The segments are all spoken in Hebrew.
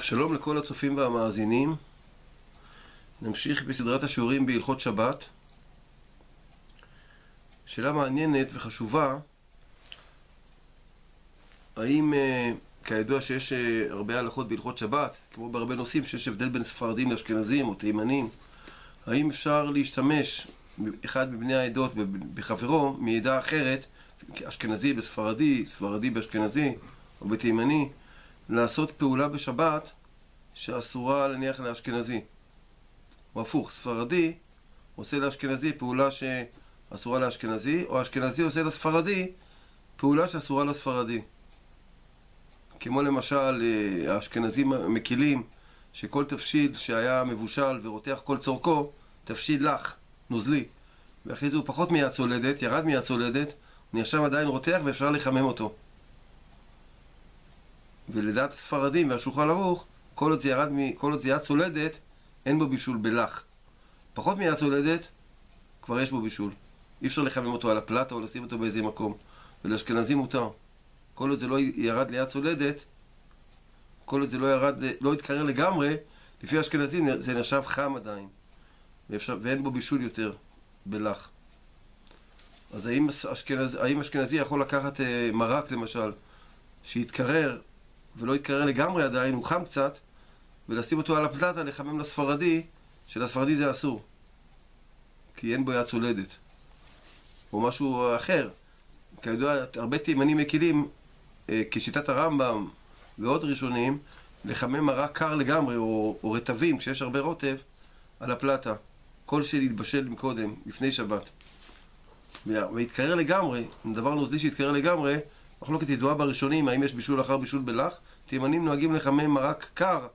שלום לכל הצופים והמאזינים. נמשיך בסדרת השיעורים בהלכות שבת. שאלה מעניינת וחשובה, האם כידוע שיש הרבה הלכות בהלכות שבת, כמו בהרבה נושאים שיש הבדל בין ספרדים לאשכנזים או תימנים, האם אפשר להשתמש אחד מבני העדות בחברו מעדה אחרת, אשכנזי בספרדי, ספרדי באשכנזי או בתימני, לעשות פעולה בשבת שאסורה להניח לאשכנזי, או הפוך, ספרדי עושה לאשכנזי פעולה שאסורה לאשכנזי, או אשכנזי עושה לספרדי פעולה שאסורה לספרדי. כמו למשל האשכנזים מקילים שכל תבשיל שהיה מבושל ורותח כל צורכו, תבשיל לח, נוזלי, ואחרי זה הוא פחות מיד צולדת, ירד מיד צולדת, הוא נחשב עדיין רותח ואפשר לחמם אותו. ולדעת הספרדים והשולחן ערוך, כל עוד זה יד צולדת, אין בו בישול בלח. פחות מיד צולדת, כבר יש בו בישול. אי אפשר לחמם אותו על הפלטה או לשים אותו באיזה מקום. ולאשכנזים מותר. כל עוד זה לא ירד ליד צולדת, כל עוד זה לא יתקרר לגמרי, לפי אשכנזים זה נחשב חם עדיין. ואין בו בישול יותר בלח. אז האם אשכנזי יכול לקחת מרק למשל, שיתקרר ולא יתקרר לגמרי עדיין, הוא חם קצת, ולשים אותו על הפלטה לחמם לספרדי, שלספרדי זה אסור, כי אין בו יד צולדת. או משהו אחר. כידוע, הרבה תימנים מקילים, כשיטת הרמב"ם ועוד ראשונים, לחמם מרק קר לגמרי, או רטבים, כשיש הרבה רוטב, על הפלטה. כל שהתבשל מקודם, לפני שבת. והתקרר לגמרי, דבר נוזלי שהתקרר לגמרי, מחלוקת ידועה בראשונים, האם יש בישול אחר בישול בלח. תימנים נוהגים לחמם מרק קר,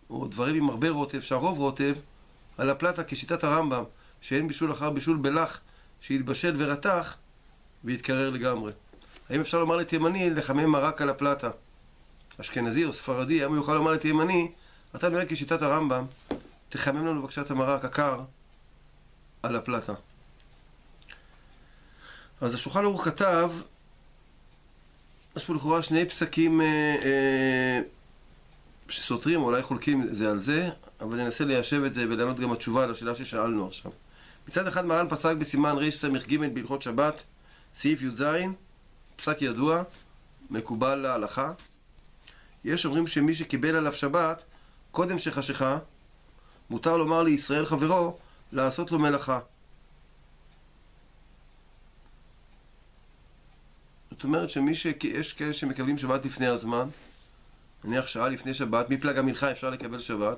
או דברים עם הרבה רוטב, שהרוב רוטב, על הפלטה כשיטת הרמב"ם, שאין בישול אחר בישול בלח, שהתבשל ורתח, והתקרר לגמרי. האם אפשר לומר לתימני לחמם מרק על הפלטה? אשכנזי או ספרדי, האם הוא יוכל לומר לתימני, אתה נראה כשיטת הרמב"ם, תחמם לנו בבקשה את המרק הקר על הפלטה. אז השולחן ערוך כתב, יש פה לכאורה שני פסקים שסותרים, אולי חולקים זה על זה, אבל ננסה ליישב את זה ולענות גם התשובה על השאלה ששאלנו עכשיו. מצד אחד מרן פסק בסימן רס"ג בהלכות שבת, סעיף י"ז, פסק ידוע, מקובל להלכה. יש אומרים שמי שקיבל עליו שבת, קודם שחשיכה, מותר לומר לישראל חברו לעשות לו מלאכה. זאת אומרת שיש כאלה שמקבלים שבת לפני הזמן, נניח שעה לפני שבת, מפלג המנחה אפשר לקבל שבת.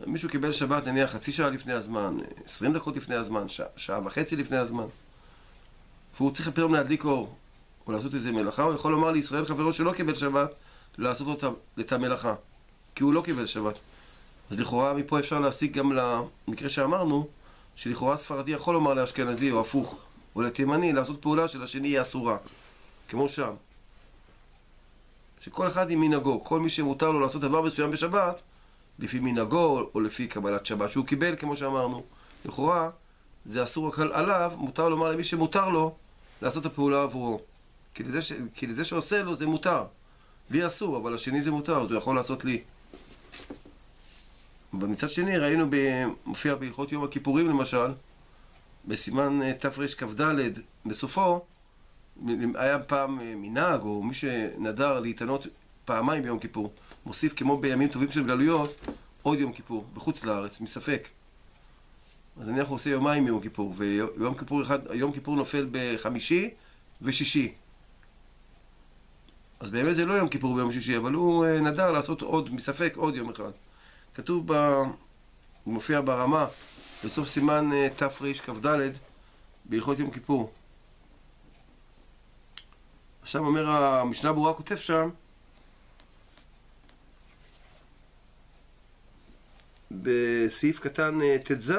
מישהו קיבל שבת נניח חצי שעה לפני הזמן, 20 דקות לפני הזמן, שעה וחצי לפני הזמן, והוא צריך פתאום להדליק אור או לעשות איזה מלאכה, הוא יכול לומר לישראל חברו שלא קיבל שבת לעשות אותה את המלאכה, כי הוא לא קיבל שבת. אז לכאורה מפה אפשר להסיק גם למקרה שאמרנו, שלכאורה ספרדי יכול לומר לאשכנזי או הפוך, או לתימני לעשות פעולה של השני היא אסורה, כמו שם. שכל אחד עם מנהגו, כל מי שמותר לו לעשות דבר מסוים בשבת, לפי מנהגו או לפי קבלת שבת שהוא קיבל, כמו שאמרנו, לכאורה זה אסור רק עליו, מותר לומר למי שמותר לו לעשות את הפעולה עבורו. כי לזה שעושה לו זה מותר. לי אסור, אבל השני זה מותר, אז הוא יכול לעשות לי. במצד שני ראינו מופיע בהלכות יום הכיפורים למשל, בסימן תרכ"ד בסופו, היה פעם מנהג או מי שנדר להתענות פעמיים ביום כיפור, מוסיף כמו בימים טובים של גלויות עוד יום כיפור בחוץ לארץ, מספק. אז נניח הוא עושה יומיים יום כיפור, ויום כיפור נופל בחמישי ושישי, אז באמת זה לא יום כיפור ביום שישי, אבל הוא נדר לעשות עוד, מספק עוד יום אחד. כתוב מופיע ברמה בסוף סימן תרכ"ד בהלכות יום כיפור. עכשיו אומר המשנה ברורה, כותב שם בסעיף קטן ט"ז,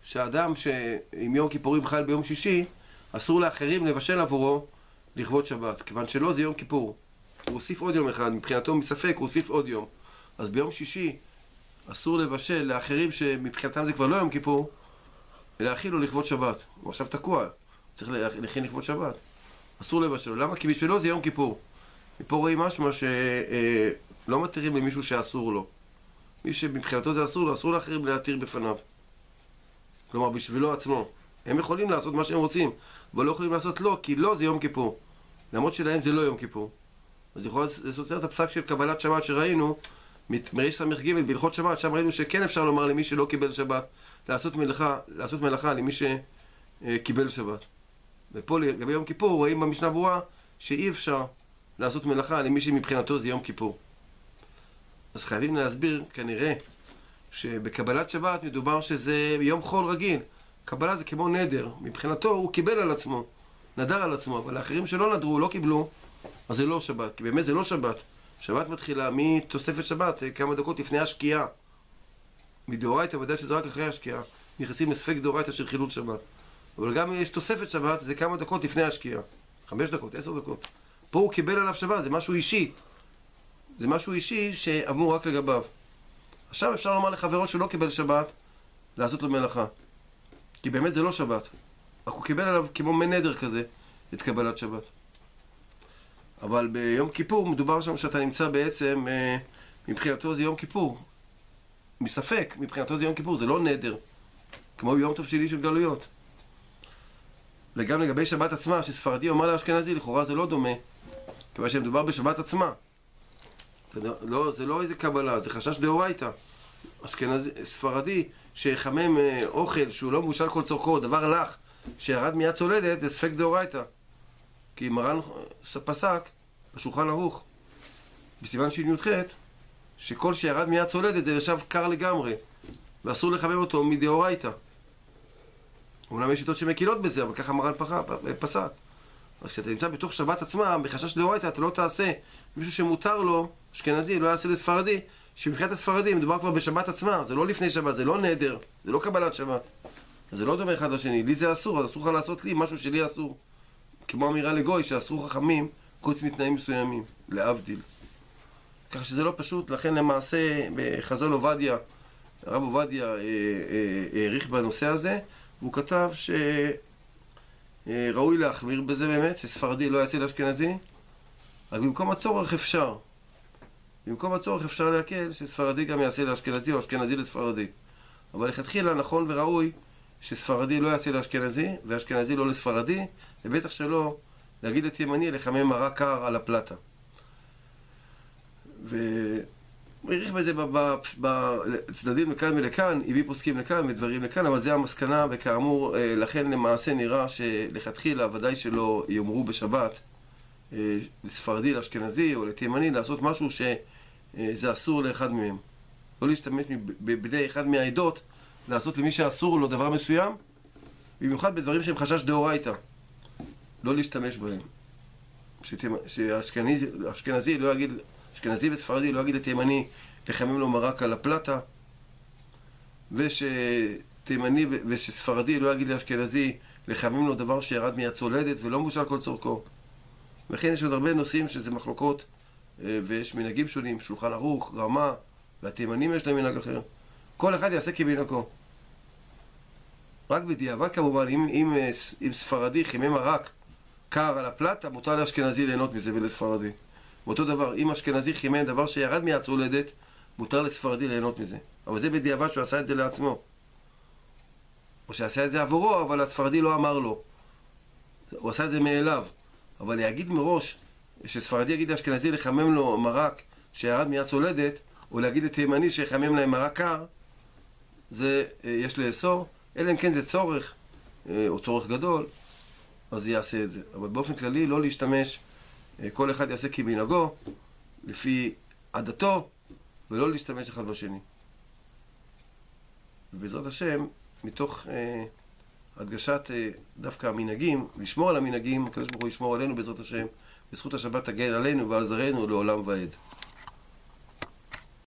שהאדם שעם יום כיפורים חל ביום שישי, אסור לאחרים לבשל עבורו לכבוד שבת, כיוון שלא זה יום כיפור, הוא הוסיף עוד יום אחד, מבחינתו מספק הוא הוסיף עוד יום. אז ביום שישי אסור לבשל לאחרים שמבחינתם זה כבר לא יום כיפור, להכין לו לכבוד שבת. הוא עכשיו תקוע, צריך להכין לכבוד שבת, אסור לבשל. למה? כי בשבילו זה יום כיפור. מפה רואים משמע לא מתירים למישהו שאסור לו. מי שמבחינתו זה אסור לו, אסור לאחרים להתיר בפניו. כלומר, בשבילו עצמו. הם יכולים לעשות מה שהם רוצים, אבל לא יכולים לעשות לא, כי לא זה יום כיפור. למרות שלהם זה לא יום כיפור. אז יכול לסותר את הפסק של קבלת שבת שראינו, מריש ס"ג בהלכות שבת, שם ראינו שכן אפשר לומר למי שלא קיבל שבת, לעשות מלאכה למי שקיבל שבת. ופה לגבי יום כיפור רואים במשנה ברורה שאי אפשר לעשות מלאכה למי שמבחינתו זה יום כיפור. אז חייבים להסביר כנראה שבקבלת שבת מדובר שזה יום חול רגיל. קבלה זה כמו נדר, מבחינתו הוא קיבל על עצמו, נדר על עצמו, אבל האחרים שלא נדרו, לא קיבלו, אז זה לא שבת, כי באמת זה לא שבת. שבת מתחילה מתוספת שבת, כמה דקות לפני השקיעה. מדאורייתא, ודאי שזה רק אחרי השקיעה. נכנסים לספק דאורייתא של חילול שבת. אבל גם יש תוספת שבת, זה כמה דקות לפני השקיעה. 5 דקות, 10 דקות. פה הוא קיבל עליו שבת, זה משהו אישי. זה משהו אישי שאמור רק לגביו. עכשיו אפשר לומר לחברו שלא קיבל שבת, לעשות לו מלאכה. כי באמת זה לא שבת. רק הוא קיבל עליו כמו מנדר כזה, את קבלת שבת. אבל ביום כיפור מדובר שם שאתה נמצא בעצם, מבחינתו זה יום כיפור. מספק, מבחינתו זה יום כיפור, זה לא נדר. כמו ביום תבשילי של גלויות. וגם לגבי שבת עצמה, שספרדי אומר לאשכנזי, לכאורה זה לא דומה. כיוון שמדובר בשבת עצמה. זה לא איזה קבלה, זה חשש דאורייתא. ספרדי שחמם אוכל שהוא לא מבושל כל צורכו, דבר לך, שירד מיד צולדת, זה ספק דאורייתא. כי מרן פסק בשולחן ערוך, בסימן שי"ח, שכל שירד מיד צולדת זה ישב קר לגמרי, ואסור לחמם אותו מדאורייתא. אומנם יש שיטות שמקילות בזה, אבל ככה מרן פסק. אז כשאתה נמצא בתוך שבת עצמה, בחשש דאורייתא, אתה לא תעשה מישהו שמותר לו, אשכנזי, לא יעשה לספרדי, שמבחינת הספרדי מדובר כבר בשבת עצמה, זה לא לפני שבת, זה לא נדר, זה לא קבלת שבת. אז זה לא דומה אחד לשני, לי זה אסור, אז אסור לך לעשות לי משהו שלי אסור. כמו אמירה לגוי שאסור חכמים חוץ מתנאים מסוימים, להבדיל. כך שזה לא פשוט, לכן למעשה בחז"ל עובדיה, הרב עובדיה העריך בנושא הזה, והוא כתב שראוי להחמיר בזה באמת, שספרדי לא יצא לאשכנזי, אבל במקום הצורך אפשר. במקום הצורך אפשר להקל שספרדי גם יעשה לאשכנזי או אשכנזי לספרדי. אבל לכתחילה נכון וראוי שספרדי לא יעשה לאשכנזי ואשכנזי לא לספרדי, ובטח שלא להגיד לתימני לחמם מרק קר על הפלטה. והוא העריך בזה בצדדים לכאן ולכאן, הביא פוסקים לכאן ודברים לכאן, אבל זה המסקנה, וכאמור לכן למעשה נראה שלכתחילה ודאי שלא יאמרו בשבת לספרדי, לאשכנזי או לתימני לעשות משהו שזה אסור לאחד מהם. לא להשתמש בידי אחד מהעדות לעשות למי שאסור לו דבר מסוים, במיוחד בדברים שהם חשש דאורייתא. לא להשתמש בהם. שאשכנזי לא יגיד, אשכנזי וספרדי לא יגיד לתימני לחמם לו מרק על הפלטה, ושתימני ושספרדי לא יגיד לאשכנזי לחמם לו דבר שירד מהצולדת ולא מבושל כל צורכו. וכן יש עוד הרבה נושאים שזה מחלוקות, ויש מנהגים שונים, שולחן ערוך, רמה, והתימנים יש להם מנהג אחר. כל אחד יעשה כמנהגו. רק בדיעבד כמובן, אם ספרדי חימם מרק קר על הפלטה, מותר לאשכנזי ליהנות מזה ולספרדי. באותו דבר, אם אשכנזי חימם דבר שירד מהצולדת, מותר לספרדי ליהנות מזה. אבל זה בדיעבד שהוא עשה את זה לעצמו. או שעשה את זה עבורו, אבל הספרדי לא אמר לו. הוא עשה את זה מאליו. אבל להגיד מראש, שספרדי יגיד לאשכנזי לחמם לו מרק שירד מהצולדת, או להגיד לתימני שיחמם להם מרק קר, זה יש לאסור. אלא אם כן זה צורך, או צורך גדול, אז יעשה את זה. אבל באופן כללי לא להשתמש, כל אחד יעשה כמנהגו, לפי עדתו, ולא להשתמש אחד בשני. ובעזרת השם, מתוך הדגשת דווקא המנהגים, לשמור על המנהגים, הקדוש ברוך הוא ישמור עלינו בעזרת השם, בזכות השבת תגן עלינו ועל זרענו לעולם ועד.